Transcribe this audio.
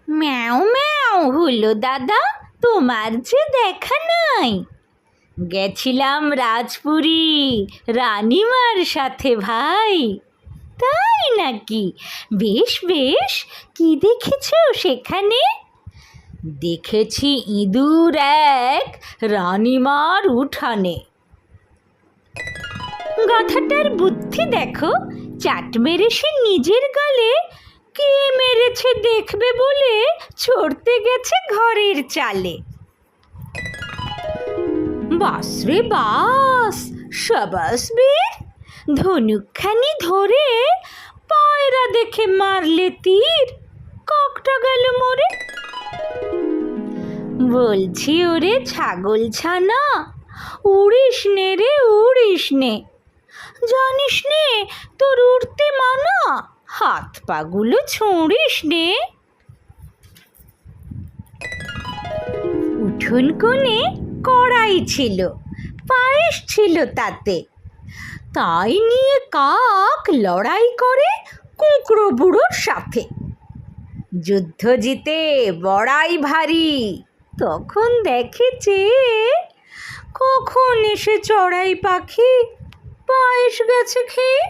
ম্যাও ম্যাও হলো দাদা, তোমার যে দেখা নাই। গেছিলাম রাজপুরী রানীমার সাথে ভাই। তাই নাকি? বেশ বেশ, কি দেখেছো সেখানে? দেখেছি ইঁদুর এক রানীমার উঠানে। গাধাটার বুদ্ধি দেখো, চাট মেরে সে নিজের গালে কে মেরেছে দেখবে বলে চড়তে গেছে ঘরের চালে। বাস রে বাস, সাবাস বীর, ধনুকখানি ধরে পায়রা দেখে মারলে তীর, কাকটা গেল মরে। বলছি ওরে ছাগল ছানা, উড়িস নে রে উড়িস নে, জানিস নে তোর উড়তে মানা, হাত পাগুলো ছুঁড়িস নে। উঠোন কোণে কড়াই ছিল, পায়েস ছিল তাতে, তাই নিয়ে কাক লড়াই করে কুঁকড়ো বুড়োর সাথে। যুদ্ধ জিতে বড়াই ভারী, তখন দেখে চেয়ে কখন এসে চড়াই পাখি পায়েস গেছে খেয়ে।